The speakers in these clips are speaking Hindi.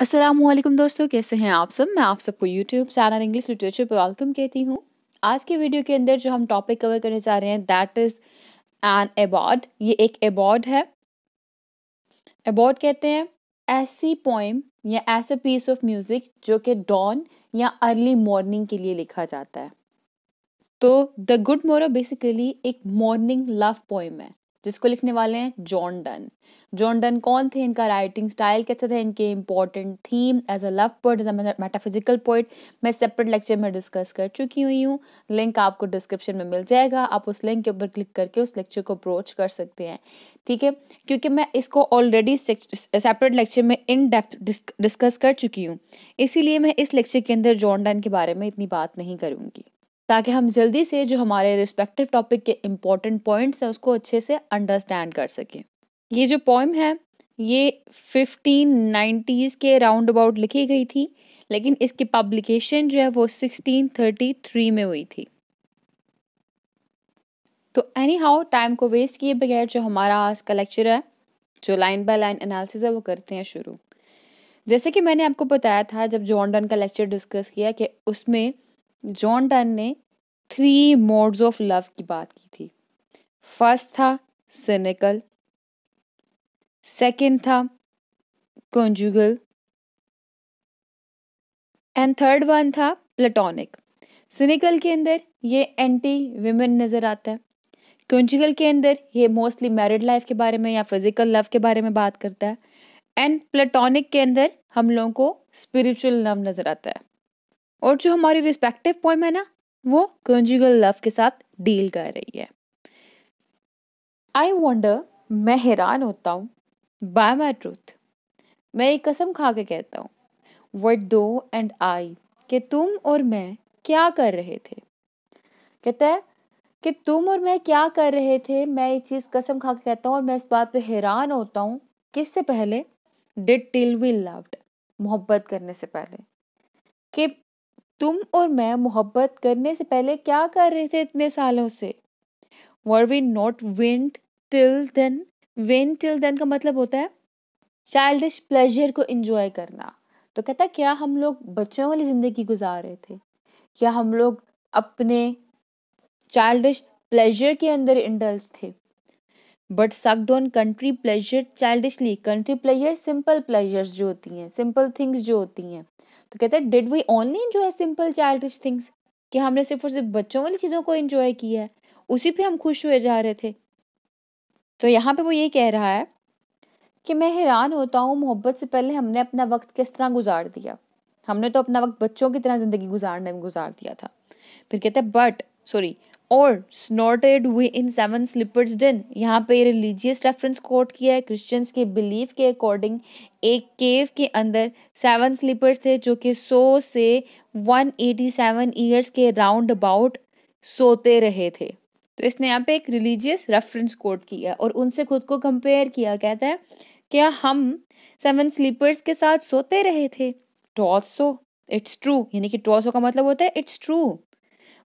अस्सलामुअलैकुम दोस्तों, कैसे हैं आप सब। मैं आप सबको यूट्यूब चैनल इंग्लिश लिटरेचर पे वेलकम कहती हूँ। आज के वीडियो के अंदर जो हम टॉपिक कवर करने जा रहे हैं दैट इज़ एन एबॉड। ये एक एबॉड है। एबॉड कहते हैं ऐसी पोइम या ऐसा पीस ऑफ म्यूजिक जो कि डॉन या अर्ली मॉर्निंग के लिए लिखा जाता है। तो द गुड मोरो बेसिकली एक मॉर्निंग लव पोइम है जिसको लिखने वाले हैं जॉन डन। जॉन डन कौन थे, इनका राइटिंग स्टाइल कैसा था, इनके important theme as a love poet, as a metaphysical poet मैं सेपरेट लेक्चर में डिस्कस कर चुकी हुई हूँ। लिंक आपको डिस्क्रिप्शन में मिल जाएगा, आप उस लिंक के ऊपर क्लिक करके उस लेक्चर को अप्रोच कर सकते हैं। ठीक है, क्योंकि मैं इसको ऑलरेडी सेपरेट लेक्चर में इन डेप्थ डिस्कस कर चुकी हूँ, इसीलिए मैं इस लेक्चर के अंदर जॉन डन के बारे में इतनी बात नहीं करूँगी, ताकि हम जल्दी से जो हमारे रिस्पेक्टिव टॉपिक के इम्पोर्टेंट पॉइंट्स हैं उसको अच्छे से अंडरस्टैंड कर सकें। ये जो पोइम है ये 1590s के राउंड अबाउट लिखी गई थी, लेकिन इसकी पब्लिकेशन जो है वो 1633 में हुई थी। तो एनी हाउ टाइम को वेस्ट किए बगैर जो हमारा आज का लेक्चर है, जो लाइन बाय लाइन एनालिसिस है, वो करते हैं शुरू। जैसे कि मैंने आपको बताया था जब जॉन डन का लेक्चर डिस्कस किया कि उसमें जॉन डन ने 3 मोड्स ऑफ लव की बात की थी। फर्स्ट था सिनिकल, सेकंड था कॉन्जुगल एंड थर्ड वन था प्लेटोनिक। सिनिकल के अंदर ये एंटी विमेन नज़र आता है। कॉन्जुगल के अंदर ये मोस्टली मैरिड लाइफ के बारे में या फिजिकल लव के बारे में बात करता है। एंड प्लेटोनिक के अंदर हम लोगों को स्पिरिचुअल लव नज़र आता है। और जो हमारी रिस्पेक्टिव पोएम है ना, वो कॉन्जुगल लव के साथ डील कर रही है। आई वंडर, मैं हैरान होता हूँ, बाय माई ट्रूथ, मैं एक कसम खा के कहता हूँ, व्हाट दो एंड आई, कि तुम और मैं क्या कर रहे थे। कहता है कि तुम और मैं क्या कर रहे थे, मैं ये चीज़ कसम खा के कहता हूँ और मैं इस बात पे हैरान होता हूँ। किससे पहले? डिड टिल वी लव्ड, मोहब्बत करने से पहले। कि तुम और मैं मोहब्बत करने से पहले क्या कर रहे थे इतने सालों से। Were we not weaned till then. Weaned till then का मतलब होता है चाइल्डिश प्लेजर को एंजॉय करना। तो कहता है क्या हम लोग बच्चों वाली जिंदगी गुजार रहे थे, क्या हम लोग अपने चाइल्डिश प्लेजर के अंदर इंडल्ज थे। But sucked on country pleasure childishly. Country pleasure simple pleasures जो होती हैं, सिंपल थिंग्स जो होती हैं। तो कहते हैं did we only enjoy simple childish things, कि हमने सिर्फ और सिर्फ बच्चों वाली चीज़ों को एंजॉय किया है, उसी पे हम खुश हुए जा रहे थे। तो यहाँ पे वो ये कह रहा है कि मैं हैरान होता हूँ मोहब्बत से पहले हमने अपना वक्त किस तरह गुजार दिया। हमने तो अपना वक्त बच्चों की तरह जिंदगी गुजारने में गुजार दिया था। फिर कहते हैं बट सॉरी और snorted we in 7 sleepers den. यहाँ पे रिलीजियस रेफरेंस कोट किया है। क्रिश्चियंस के बिलीफ के अकॉर्डिंग एक केव के अंदर 7 स्लीपर्स थे जो कि 100 से 187 ईयर्स के राउंड अबाउट सोते रहे थे। तो इसने यहाँ पे एक रिलीजियस रेफरेंस कोट किया और उनसे खुद को कंपेयर किया। कहता है क्या हम 7 स्लीपर्स के साथ सोते रहे थे? टॉसो इट्स ट्रू, यानी कि टॉसो का मतलब होता है it's true.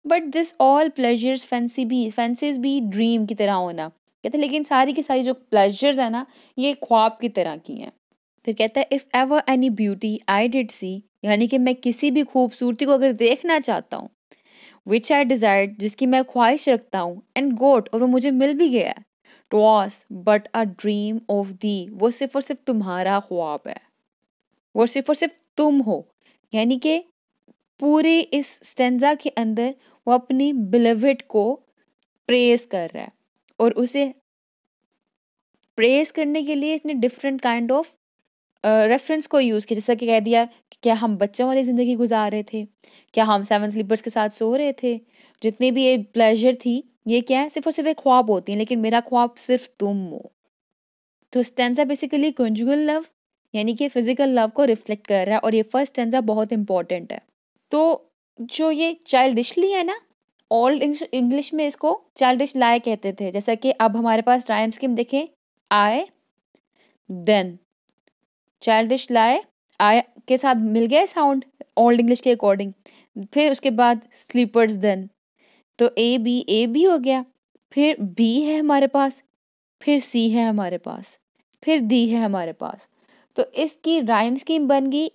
But this all pleasures fancies भी ड्रीम की तरह होना। कहते हैं लेकिन सारी की सारी जो प्लेजर्स है ना, ये ख्वाब की तरह की हैं। फिर कहता है if ever any beauty I did see, यानी कि मैं किसी भी खूबसूरती को अगर देखना चाहता हूँ, विच आई डिजायर्ड, जिसकी मैं ख्वाहिश रखता हूँ, एंड गोट, और वो मुझे मिल भी गया, toss but a dream of the, वो सिर्फ और सिर्फ तुम्हारा ख्वाब है, वो सिर्फ और सिर्फ तुम हो। यानी कि पूरे इस स्टेंजा के अंदर वो अपनी बिलविड को प्रेज कर रहा है और उसे प्रेज करने के लिए इसने डिफरेंट काइंड ऑफ रेफरेंस को यूज़ किया। जैसा कि कह दिया कि क्या हम बच्चों वाली ज़िंदगी गुजार रहे थे, क्या हम 7 स्लीपर्स के साथ सो रहे थे, जितनी भी ये प्लेजर थी ये क्या है, सिर्फ और सिर्फ एक ख्वाब होती हैं, लेकिन मेरा ख्वाब सिर्फ तुम हो। तो स्टेंजा बेसिकली कॉन्जुगल लव यानी कि फिजिकल लव को रिफ्लेक्ट कर रहा है और ये फर्स्ट स्टेंजा बहुत इंपॉर्टेंट है। तो जो ये चाइल्डिशली है ना, ओल्ड इंग्लिश में इसको चाइल्डिश लाई कहते थे। जैसा कि अब हमारे पास टाइम स्कीम देखें, आई देन चाइल्डिश लाई, आई के साथ मिल गया साउंड ओल्ड इंग्लिश के अकॉर्डिंग। फिर उसके बाद स्लीपर्स देन, तो ए बी हो गया, फिर बी है हमारे पास, फिर सी है हमारे पास, फिर दी है हमारे पास। तो इसकी राइम स्कीम बन गई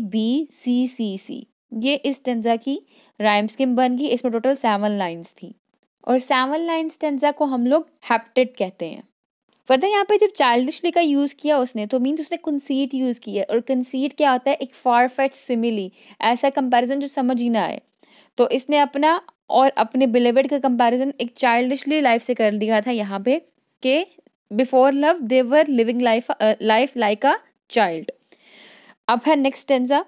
ABABCCC। ये इस स्टेंजा की राइम स्कीम बन गई। इसमें टोटल 7 लाइंस थी और 7 लाइन स्टेंजा को हम लोग हैप्टेड कहते हैं। फर्दर यहाँ पे जब चाइल्डिशली का यूज़ किया उसने, तो मीन्स उसने कंसीट यूज़ किया, और कंसीट क्या होता है, एक फार फेच सिमिली, ऐसा कंपैरिजन जो समझ ही ना आए। तो इसने अपना और अपने बिलीवेड का कंपैरिजन एक चाइल्डिशली लाइफ से कर दिया था यहाँ पे, कि before love they were living life like a child. अब है next stanza,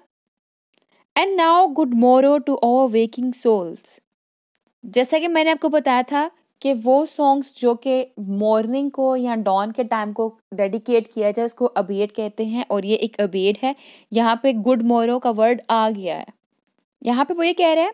and now good मोरो टू ऑवर वेकिंग सोल्स। जैसा कि मैंने आपको बताया था कि वो सॉन्ग्स जो कि मॉर्निंग को या डॉन के टाइम को डेडिकेट किया जाए उसको अबेड कहते हैं, और ये एक अबेड है। यहाँ पे गुड मोरो का वर्ड आ गया है। यहाँ पे वो ये कह रहा है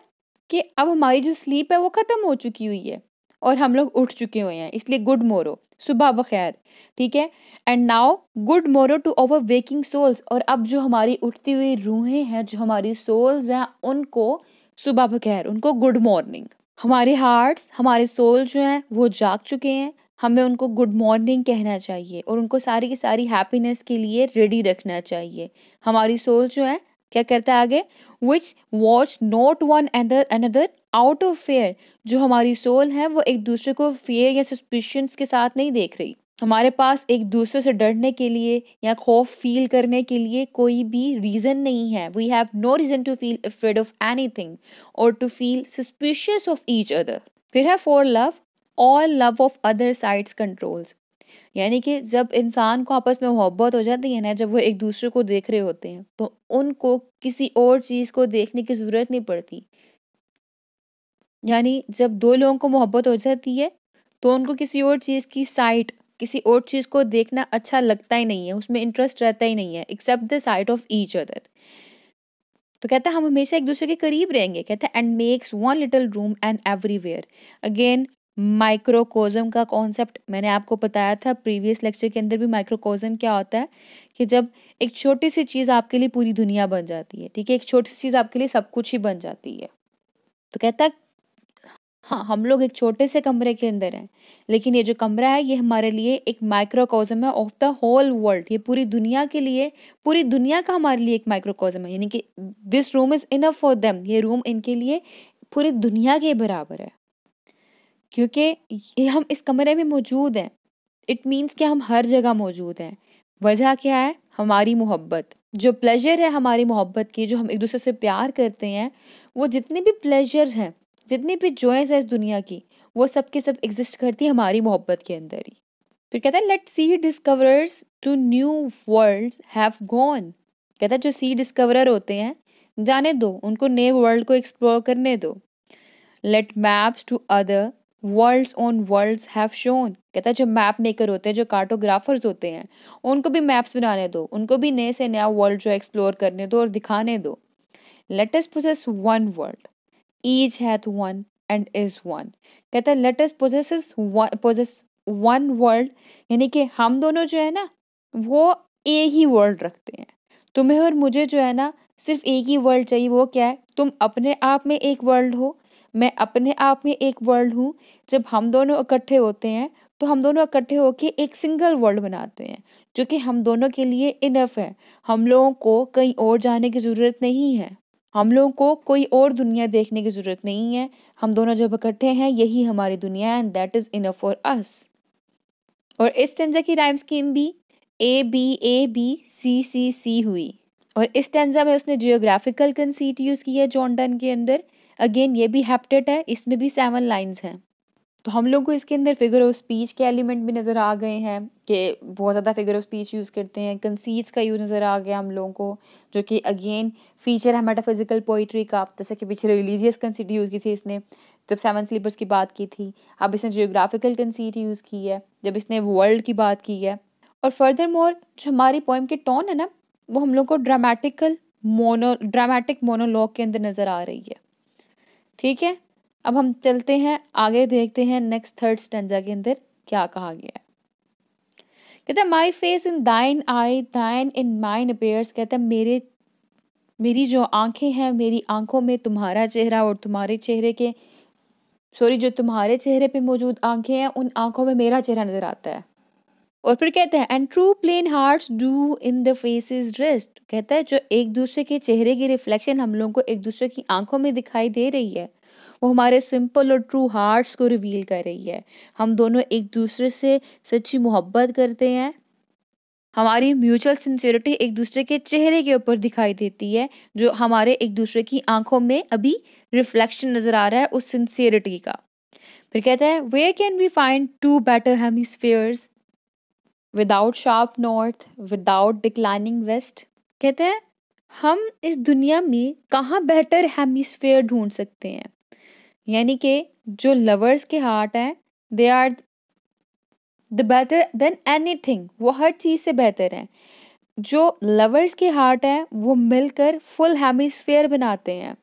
कि अब हमारी जो स्लीप है वो ख़त्म हो चुकी हुई है और हम लोग उठ चुके हुए हैं, इसलिए गुड मोरो, सुबह बखैर, ठीक है। एंड नाउ गुड मोरो टू ओवर वेकिंग सोल्स, और अब जो हमारी उठती हुई रूहें हैं, जो हमारी सोल्स हैं, उनको सुबह बखैर, उनको गुड मॉर्निंग। हमारे हार्ट्स, हमारे सोल जो हैं वो जाग चुके हैं, हमें उनको गुड मॉर्निंग कहना चाहिए और उनको सारी की सारी हैप्पीनेस के लिए रेडी रखना चाहिए। हमारी सोल जो है क्या करता है आगे, which watch not one another out of fear. जो हमारी सोल है वो एक दूसरे को फेयर या सस्पिशंस के साथ नहीं देख रही। हमारे पास एक दूसरे से डरने के लिए या खौफ फील करने के लिए कोई भी रीज़न नहीं है। We have no reason to feel afraid of anything और to feel suspicious of each other. फिर है for love, all love of other sights controls. यानी कि जब इंसान को आपस में मोहब्बत हो जाती है ना, जब वो एक दूसरे को देख रहे होते हैं, तो उनको किसी और चीज़ को देखने की ज़रूरत नहीं पड़ती। यानी जब दो लोगों को मोहब्बत हो जाती है तो उनको किसी और चीज़ की साइट, किसी और चीज़ को देखना अच्छा लगता ही नहीं है, उसमें इंटरेस्ट रहता ही नहीं है, except the sight of each other. तो कहता है हम हमेशा एक दूसरे के करीब रहेंगे। कहता है and makes one little room and everywhere. Again microcosm का कॉन्सेप्ट मैंने आपको बताया था प्रीवियस लेक्चर के अंदर भी। माइक्रोकोज्म क्या होता है कि जब एक छोटी सी चीज़ आपके लिए पूरी दुनिया बन जाती है, ठीक है, एक छोटी सी चीज़ आपके लिए सब कुछ ही बन जाती है। तो कहता है हाँ, हम लोग एक छोटे से कमरे के अंदर हैं, लेकिन ये जो कमरा है ये हमारे लिए एक माइक्रोकॉज़म है ऑफ द होल वर्ल्ड। ये पूरी दुनिया के लिए, पूरी दुनिया का हमारे लिए एक माइक्रोकॉज़म है। यानी कि this room is enough for them, ये रूम इनके लिए पूरी दुनिया के बराबर है, क्योंकि ये हम इस कमरे में मौजूद हैं। इट मीन्स कि हम हर जगह मौजूद हैं। वजह क्या है, हमारी मोहब्बत। जो प्लेजर है हमारी मोहब्बत की, जो हम एक दूसरे से प्यार करते हैं, वो जितने भी प्लेजर्स हैं, जितनी भी जॉयज़ है इस दुनिया की, वो सब के सब एग्जिस्ट करती है हमारी मोहब्बत के अंदर ही। फिर कहता है let sea discoverers to new worlds have gone. कहता है जो सी डिस्कवरर होते हैं, जाने दो, उनको नए वर्ल्ड को एक्सप्लोर करने दो। Let maps to other worlds on worlds have shown. कहता है जो मैप मेकर होते हैं, जो कार्टोग्राफर्स होते हैं, उनको भी मैप्स बनाने दो, उनको भी नए से नया वर्ल्ड जो एक्सप्लोर करने दो और दिखाने दो। Let us possess one world, each hath one and is one. कहता है let us possess one world, यानी कि हम दोनों जो है ना वो एक ही वर्ल्ड रखते हैं। तुम्हें और मुझे जो है ना सिर्फ एक ही वर्ल्ड चाहिए। वो क्या है, तुम अपने आप में एक वर्ल्ड हो, मैं अपने आप में एक वर्ल्ड हूँ। जब हम दोनों इकट्ठे होते हैं तो हम दोनों इकट्ठे होके एक सिंगल वर्ल्ड बनाते हैं, जो कि हम दोनों के लिए इनफ है। हम लोगों को कहीं और जाने की ज़रूरत नहीं है, हम लोगों को कोई और दुनिया देखने की ज़रूरत नहीं है। हम दोनों जब इकट्ठे हैं यही हमारी दुनिया है, and that is enough for us. और इस स्टेंजा की राइम स्कीम भी ABABCCC हुई। और इस स्टेंजा में उसने जियोग्राफिकल कंसीट यूज़ की है जॉन डन के अंदर। अगेन ये भी हैप्टेट है, इसमें भी 7 लाइंस हैं। तो हम लोग को इसके अंदर फिगर ऑफ स्पीच के एलिमेंट भी नज़र आ गए हैं कि बहुत ज़्यादा फिगर ऑफ स्पीच यूज़ करते हैं। कंसीट्स का यूज़ नज़र आ गया हम लोगों को, जो कि अगेन फीचर है मेटाफिजिकल पोइट्री का। जैसे कि पीछे रिलीजियस कंसीट यूज़ की थी इसने जब 7 स्लीपर्स की बात की थी। अब इसने जियोग्राफिकल कंसीट यूज़ की है जब इसने वर्ल्ड की बात की है। और फर्दर मोर जो हमारी पोइम की टोन है ना, वो हम लोग को ड्रामेटिक मोनोलॉग के अंदर नज़र आ रही है। ठीक है, अब हम चलते हैं आगे, देखते हैं नेक्स्ट थर्ड स्टेंजा के अंदर क्या कहा गया है। कहता है माई फेस इन दाइन आई, दाइन इन माइन अपेयर्स। कहता है मेरी जो आंखें हैं, मेरी आंखों में तुम्हारा चेहरा, और तुम्हारे चेहरे के जो तुम्हारे चेहरे पे मौजूद आंखें हैं, उन आंखों में मेरा चेहरा नजर आता है। और फिर कहते हैं and true plain hearts do in the faces rest, कहता है जो एक दूसरे के चेहरे की रिफ्लेक्शन हम लोगों को एक दूसरे की आंखों में दिखाई दे रही है, वो हमारे सिंपल और ट्रू हार्ट्स को रिवील कर रही है। हम दोनों एक दूसरे से सच्ची मोहब्बत करते हैं, हमारी म्यूचुअल सिंसियरिटी एक दूसरे के चेहरे के ऊपर दिखाई देती है, जो हमारे एक दूसरे की आंखों में अभी रिफ्लेक्शन नजर आ रहा है उस सिंसियरिटी का। फिर कहता है where can we find two better hemispheres without sharp north without declining west, कहते हैं हम इस दुनिया में कहाँ बेटर हेमिस्फीयर ढूंढ सकते हैं, यानी कि जो लवर्स के हार्ट हैं they are the better than anything, वो हर चीज़ से बेहतर हैं। जो लवर्स के हार्ट हैं वो मिलकर फुल हेमिस्फीयर बनाते हैं।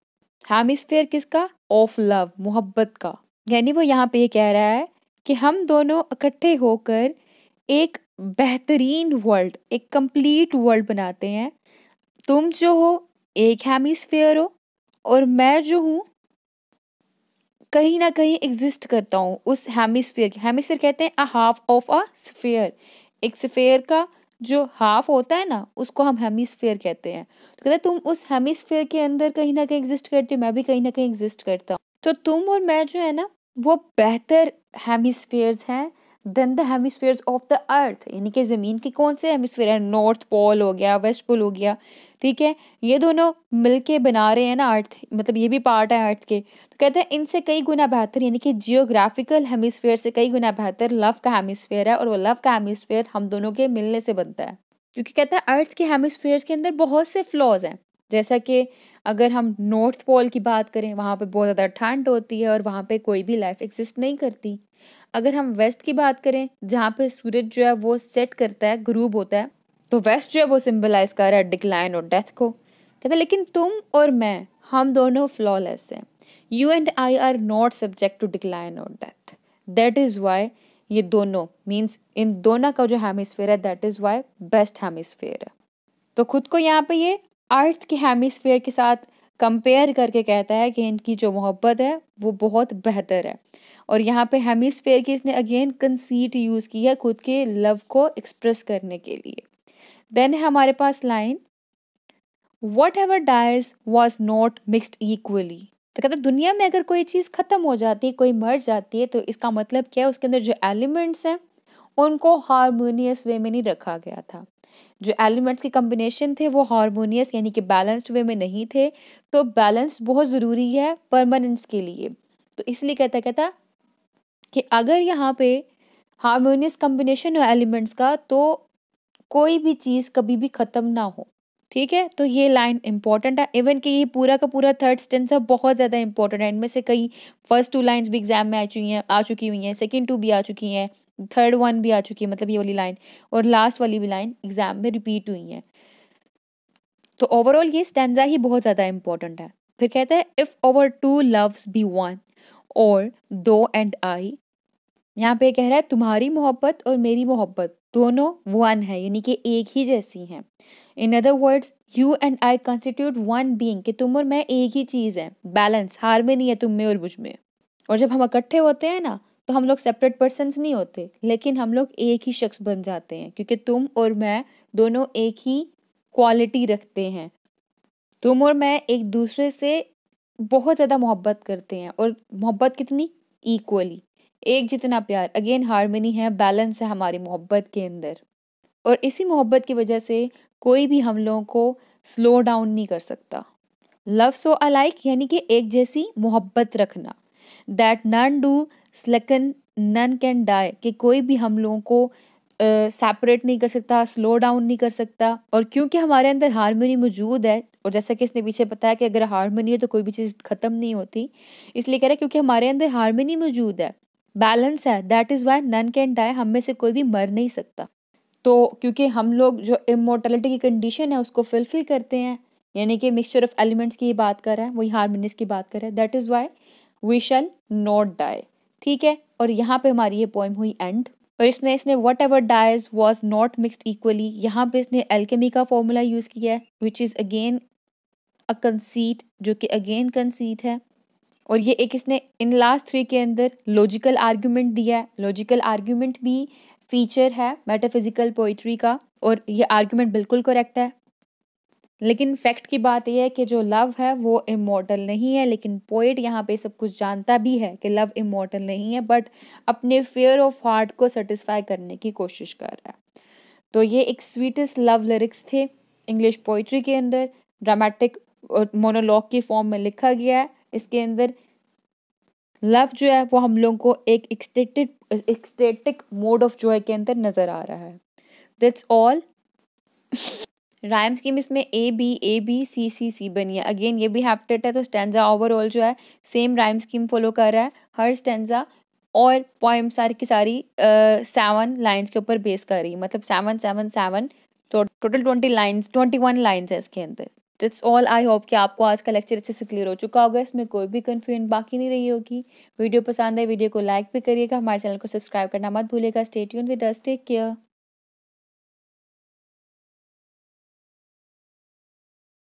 हेमिस्फीयर किसका? ऑफ लव, मोहब्बत का। यानी वो यहाँ पे ये कह रहा है कि हम दोनों इकट्ठे होकर एक बेहतरीन वर्ल्ड, एक कंप्लीट वर्ल्ड बनाते हैं। तुम जो हो एक हेमिस्फीयर हो और मैं जो हूँ कहीं ना कहीं एग्जिस्ट करता हूँ उस हेमिस्फीयर। हेमिस्फीयर कहते हैं a half of a sphere, एक स्फीयर का जो हाफ होता है ना उसको हम हेमिस्फीयर कहते हैं। तो कहते हैं तुम उस हेमिस्फीयर के अंदर कहीं ना कहीं एग्जिस्ट करते हो, मैं भी कहीं ना कहीं एग्जिस्ट करता हूँ। तो तुम और मैं जो है ना वो बेहतर हेमिस्फीयर्स हैं than the hemispheres of the earth, यानी कि ज़मीन के कौन से हेमिस्फीयर है? नॉर्थ पोल हो गया, वेस्ट पोल हो गया, ठीक है, ये दोनों मिलके बना रहे हैं ना अर्थ, मतलब ये भी पार्ट है अर्थ के। तो कहते हैं इनसे कई गुना बेहतर, यानी कि जियोग्राफिकल हेमिस्फीयर से कई गुना बेहतर लव का हेमिस्फीयर है, और वो लव का हेमिस्फीयर हम दोनों के मिलने से बनता है। क्योंकि कहता है अर्थ के हेमिस्फीयर्स के अंदर बहुत से फ्लॉज हैं, जैसा कि अगर हम नॉर्थ पोल की बात करें वहाँ पे बहुत ज़्यादा ठंड होती है और वहाँ पे कोई भी लाइफ एग्जिस्ट नहीं करती। अगर हम वेस्ट की बात करें जहाँ पे सूरज जो है वो सेट करता है, ग्रूब होता है, तो वेस्ट जो है वो सिंबलाइज कर रहा है डिक्लाइन और डेथ को। कहते हैं लेकिन तुम और मैं हम दोनों फ्लॉलेस हैं, you and I are not subject to decline और डेथ, दैट इज़ वाई ये दोनों मीन्स इन दोनों का जो हेमिस्फीयर है that is why best hemisphere है। तो खुद को यहाँ पे ये अर्थ के हेमिस्फीयर के साथ कंपेयर करके कहता है कि इनकी जो मोहब्बत है वो बहुत बेहतर है। और यहाँ पे हेमिस्फीयर की इसने अगेन कंसीट यूज़ की है खुद के लव को एक्सप्रेस करने के लिए। देन है हमारे पास line whatever dies was not mixed equally. तो कहते हैं दुनिया में अगर कोई चीज़ ख़त्म हो जाती है, कोई मर जाती है, तो इसका मतलब क्या है? उसके अंदर जो एलिमेंट्स हैं उनको हारमोनियस वे में नहीं रखा गया था। जो एलिमेंट्स के कम्बिनेशन थे वो हारमोनियस यानी कि बैलेंस्ड वे में नहीं थे। तो बैलेंस बहुत ज़रूरी है परमानेंस के लिए। तो इसलिए कहता कि अगर यहाँ पे हारमोनियस कम्बिनेशन हो एलिमेंट्स का तो कोई भी चीज़ कभी भी ख़त्म ना हो। ठीक है, तो ये लाइन इंपॉर्टेंट है। इवन कि ये पूरा का पूरा थर्ड स्टेंजा बहुत ज़्यादा इंपॉर्टेंट है। इनमें से कई फर्स्ट 2 लाइन्स भी एग्जाम में आ चुकी हुई हैं, सेकंड 2 भी आ चुकी हैं, थर्ड 1 भी आ चुकी है, मतलब ये वाली लाइन, और लास्ट वाली भी लाइन एग्जाम में रिपीट हुई हैं। तो ओवरऑल ये स्टेंजा ही बहुत ज़्यादा इंपॉर्टेंट है। फिर कहता है if our 2 loves be one और दो एंड आई, यहाँ पे कह रहा है तुम्हारी मोहब्बत और मेरी मोहब्बत दोनों वन है, यानी कि एक ही जैसी हैं। In other words you and I constitute one being, कि तुम और मैं एक ही चीज़ है, बैलेंस हार्मनी है तुम में और मुझ में। और जब हम इकट्ठे होते हैं ना तो हम लोग सेपरेट पर्सन्स नहीं होते, लेकिन हम लोग एक ही शख्स बन जाते हैं, क्योंकि तुम और मैं दोनों एक ही क्वालिटी रखते हैं। तुम और मैं एक दूसरे से बहुत ज़्यादा मोहब्बत करते हैं, और मोहब्बत कितनी? इक्वली, एक जितना प्यार। अगेन हार्मनी है, बैलेंस है हमारी मोहब्बत के अंदर, और इसी मोहब्बत की वजह से कोई भी हम लोगों को स्लो डाउन नहीं कर सकता। लव सो अलाइक यानी कि एक जैसी मोहब्बत रखना। That none do slacken none can die, कि कोई भी हम लोगों को सेपरेट नहीं कर सकता, स्लो डाउन नहीं कर सकता। और क्योंकि हमारे अंदर हार्मनी मौजूद है, और जैसा कि इसने पीछे बताया कि अगर हार्मनी है तो कोई भी चीज़ ख़त्म नहीं होती, इसलिए कह रहा है क्योंकि हमारे अंदर हार्मनी मौजूद है, बैलेंस है, that is why none can die, हम में से कोई भी मर नहीं सकता। तो क्योंकि हम लोग जो इमोर्टलिटी की कंडीशन है उसको फुलफिल करते हैं, यानी कि मिक्सचर ऑफ एलिमेंट्स की बात कर रहा है, वही हार्मोनियस की बात कर रहा है, that is why we shall not die. ठीक है, और यहाँ पे हमारी ये पोएम हुई एंड। और इसमें इसने whatever dies was not mixed equally, यहाँ पे इसने एल्केमी का फॉर्मूला यूज़ किया है, which is again a conceit, जो कि अगेन कंसीट है। और ये एक इसने इन लास्ट 3 के अंदर लॉजिकल आर्ग्यूमेंट दिया है। लॉजिकल आर्ग्यूमेंट भी फीचर है मेटाफिजिकल पोइट्री का, और ये आर्गुमेंट बिल्कुल करेक्ट है। लेकिन फैक्ट की बात यह है कि जो लव है वो इमॉर्टल नहीं है, लेकिन पोइट यहाँ पे सब कुछ जानता भी है कि लव इमॉर्टल नहीं है, बट अपने फेयर ऑफ हार्ट को सेटिस्फाई करने की कोशिश कर रहा है। तो ये एक स्वीटेस्ट लव लिरिक्स थे इंग्लिश पोइट्री के अंदर, ड्रामेटिक मोनोलॉग की फॉर्म में लिखा गया है। इसके अंदर लव जो है वो हम लोगों को एक एक्सटेटिक मोड ऑफ जॉय के अंदर नजर आ रहा है। That's all. राइम स्कीम इसमें ए बी सी बनी है। अगेन ये भी हैप्टेट है, तो स्टैंजा ओवरऑल जो है सेम राइम स्कीम फॉलो कर रहा है। हर स्टैंजा और पोएम सारी की सारी 7 लाइन्स के ऊपर बेस कर रही है, मतलब 7 7 7, तो टोटल 21 लाइन्स है इसके अंदर। That's all. आई होप कि आपको आज का लेक्चर अच्छे से क्लियर हो चुका होगा, इसमें कोई भी कन्फ्यूजन बाकी नहीं रही होगी। वीडियो पसंद है वीडियो को लाइक भी करिएगा, हमारे चैनल को सब्सक्राइब करना मत भूलिएगा। Stay tuned with us, take care.